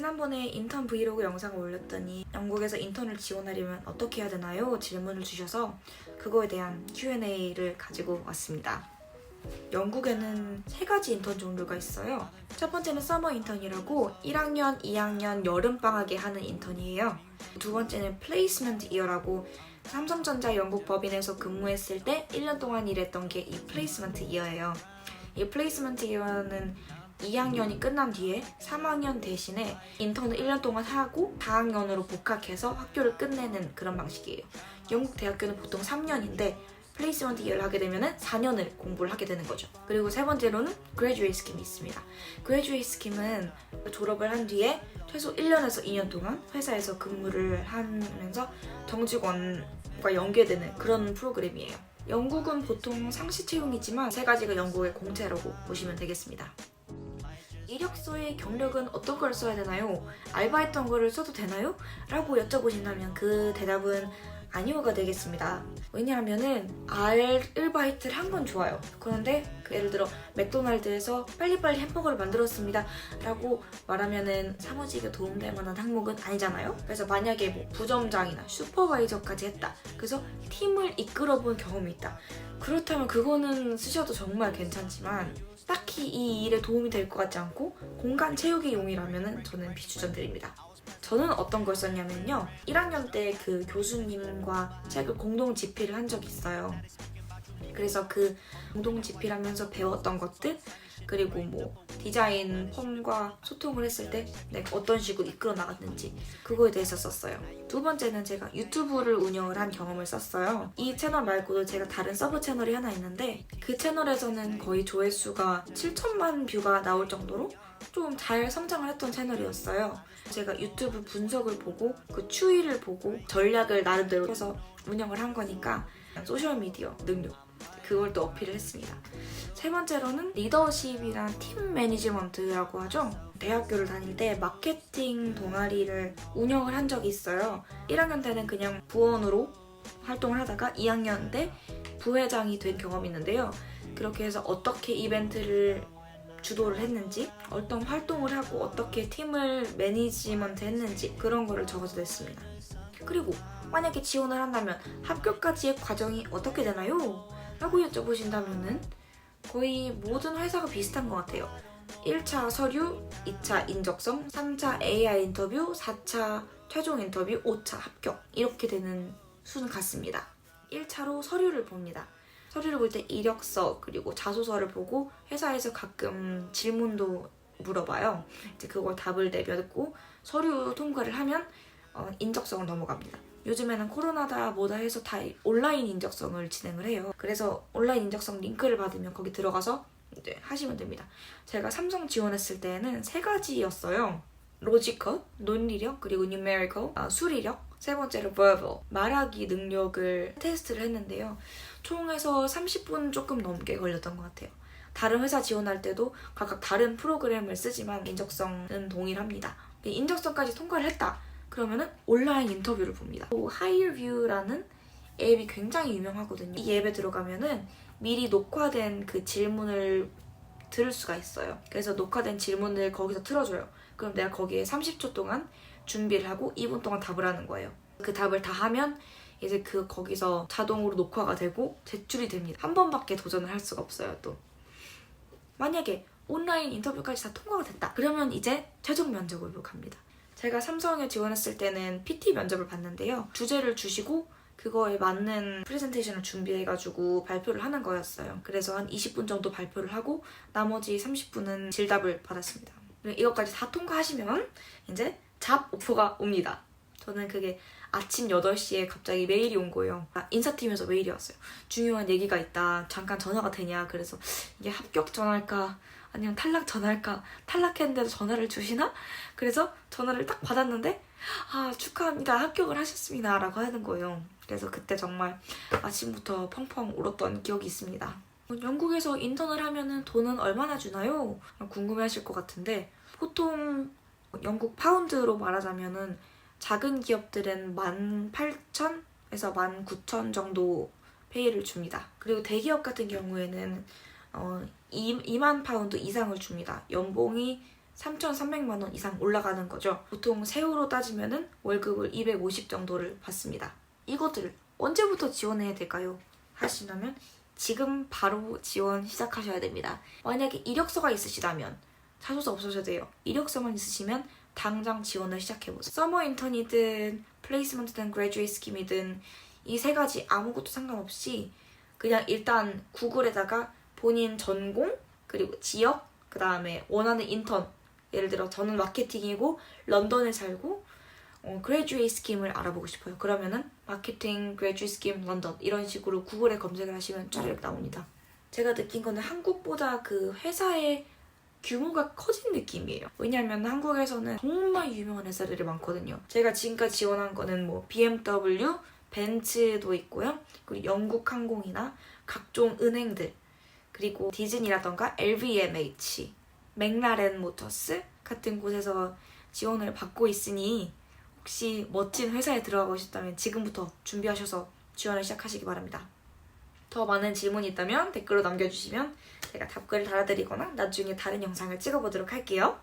지난번에 인턴 브이로그 영상을 올렸더니 영국에서 인턴을 지원하려면 어떻게 해야 되나요? 질문을 주셔서 그거에 대한 Q&A를 가지고 왔습니다. 영국에는 3가지 인턴 종류가 있어요. 첫 번째는 서머 인턴이라고 1학년, 2학년 여름방학에 하는 인턴이에요. 두 번째는 플레이스먼트 이어라고 삼성전자 영국 법인에서 근무했을 때 1년 동안 일했던 게 이 플레이스먼트 이어예요. 이 플레이스먼트 이어는 2학년이 끝난 뒤에 3학년 대신에 인턴을 1년 동안 하고 4학년으로 복학해서 학교를 끝내는 그런 방식이에요. 영국 대학교는 보통 3년인데 플레이스먼트 이어를 하게 되면 4년을 공부를 하게 되는 거죠. 그리고 세 번째로는 그레듀에이트 스킴이 있습니다. 그레듀에이트 스킴은 졸업을 한 뒤에 최소 1년에서 2년 동안 회사에서 근무를 하면서 정직원과 연계되는 그런 프로그램이에요. 영국은 보통 상시 채용이지만 3가지가 영국의 공채라고 보시면 되겠습니다. 이력서의 경력은 어떤 걸 써야 되나요? 알바했던 거를 써도 되나요? 라고 여쭤보신다면 그 대답은 아니오가 되겠습니다. 왜냐하면은 알바이트를 한 건 좋아요. 그런데 예를 들어 맥도날드에서 빨리빨리 햄버거를 만들었습니다 라고 말하면은 사무직에 도움될 만한 항목은 아니잖아요. 그래서 만약에 뭐 부점장이나 슈퍼바이저까지 했다. 그래서 팀을 이끌어본 경험이 있다. 그렇다면 그거는 쓰셔도 정말 괜찮지만 딱히 이 일에 도움이 될 것 같지 않고 공간 채우기 용이라면 저는 비추천드립니다. 저는 어떤 걸 썼냐면요. 1학년 때 그 교수님과 책을 공동 집필을 한 적이 있어요. 그래서 그 공동 집필하면서 배웠던 것들 그리고 뭐 디자인 펌과 소통을 했을 때 내가 어떤 식으로 이끌어 나갔는지 그거에 대해서 썼어요. 두 번째는 제가 유튜브를 운영을 한 경험을 썼어요. 이 채널 말고도 제가 다른 서브 채널이 하나 있는데 그 채널에서는 거의 조회수가 7천만 뷰가 나올 정도로 좀 잘 성장을 했던 채널이었어요. 제가 유튜브 분석을 보고 그 추이를 보고 전략을 나름대로 해서 운영을 한 거니까 소셜미디어 능력 그걸 또 어필을 했습니다. 세 번째로는 리더십이랑 팀 매니지먼트라고 하죠. 대학교를 다닐 때 마케팅 동아리를 운영을 한 적이 있어요. 1학년 때는 그냥 부원으로 활동을 하다가 2학년 때 부회장이 된 경험이 있는데요. 그렇게 해서 어떻게 이벤트를 주도를 했는지 어떤 활동을 하고 어떻게 팀을 매니지먼트 했는지 그런 거를 적어서 냈습니다. 그리고 만약에 지원을 한다면 합격까지의 과정이 어떻게 되나요? 라고 여쭤보신다면 거의 모든 회사가 비슷한 것 같아요. 1차 서류, 2차 인적성, 3차 AI 인터뷰, 4차 최종 인터뷰, 5차 합격 이렇게 되는 수는 같습니다. 1차로 서류를 봅니다. 서류를 볼 때 이력서 그리고 자소서를 보고 회사에서 가끔 질문도 물어봐요. 이제 그걸 답을 내뱉고 서류 통과를 하면 인적성을 넘어갑니다. 요즘에는 코로나다 뭐다 해서 다 온라인 인적성을 진행을 해요. 그래서 온라인 인적성 링크를 받으면 거기 들어가서 이제 하시면 됩니다. 제가 삼성 지원했을 때는 3가지였어요. 로지컬, 논리력, 그리고 numerical, 수리력, 세 번째로 verbal, 말하기 능력을 테스트를 했는데요. 총 해서 30분 조금 넘게 걸렸던 것 같아요. 다른 회사 지원할 때도 각각 다른 프로그램을 쓰지만 인적성은 동일합니다. 인적성까지 통과를 했다. 그러면은 온라인 인터뷰를 봅니다. 하이어뷰라는 앱이 굉장히 유명하거든요. 이 앱에 들어가면은 미리 녹화된 그 질문을 들을 수가 있어요. 그래서 녹화된 질문을 거기서 틀어줘요. 그럼 내가 거기에 30초 동안 준비를 하고 2분 동안 답을 하는 거예요. 그 답을 다 하면 이제 거기서 자동으로 녹화가 되고 제출이 됩니다. 한 번밖에 도전을 할 수가 없어요, 또. 만약에 온라인 인터뷰까지 다 통과가 됐다. 그러면 이제 최종 면접으로 갑니다. 제가 삼성에 지원했을 때는 PT 면접을 봤는데요. 주제를 주시고 그거에 맞는 프레젠테이션을 준비해가지고 발표를 하는 거였어요. 그래서 한 20분 정도 발표를 하고 나머지 30분은 질답을 받았습니다. 이것까지 다 통과하시면 이제 잡 오퍼가 옵니다. 저는 그게 아침 8시에 갑자기 메일이 온 거예요. 인사팀에서 메일이 왔어요. 중요한 얘기가 있다. 잠깐 전화가 되냐. 그래서 이게 합격 전화일까 아니면 탈락 전화일까. 탈락했는데도 전화를 주시나? 그래서 전화를 딱 받았는데 축하합니다. 합격을 하셨습니다. 라고 하는 거예요. 그래서 그때 정말 아침부터 펑펑 울었던 기억이 있습니다. 영국에서 인턴을 하면 돈은 얼마나 주나요? 궁금해하실 것 같은데 보통 영국 파운드로 말하자면은 작은 기업들은 18,000에서 19,000 정도 페이를 줍니다. 그리고 대기업 같은 경우에는 2만 파운드 이상을 줍니다. 연봉이 3,300만 원 이상 올라가는 거죠. 보통 세후로 따지면은 월급을 250 정도를 받습니다. 이것들을 언제부터 지원해야 될까요? 하시려면 지금 바로 지원 시작하셔야 됩니다. 만약에 이력서가 있으시다면 사소서 없으셔도 돼요. 이력서만 있으시면 당장 지원을 시작해보세요. 서머 인턴이든 플레이스먼트든 그레듀에이트 스킴이든 이 세 가지 아무것도 상관없이 그냥 일단 구글에다가 본인 전공 그리고 지역 그 다음에 원하는 인턴 예를 들어 저는 마케팅이고 런던에 살고 그레듀에이트 스킴을 알아보고 싶어요. 그러면은 마케팅 그레듀에이트 스킴 런던 이런 식으로 구글에 검색을 하시면 쫙 이렇게 나옵니다. 제가 느낀 거는 한국보다 그 회사의 규모가 커진 느낌이에요. 왜냐면 한국에서는 정말 유명한 회사들이 많거든요. 제가 지금까지 지원한 거는 뭐 BMW, 벤츠도 있고요. 그리고 영국 항공이나 각종 은행들 그리고 디즈니라던가 LVMH, 맥라렌 모터스 같은 곳에서 지원을 받고 있으니 혹시 멋진 회사에 들어가고 싶다면 지금부터 준비하셔서 지원을 시작하시기 바랍니다. 더 많은 질문이 있다면 댓글로 남겨주시면 제가 답글을 달아드리거나 나중에 다른 영상을 찍어보도록 할게요.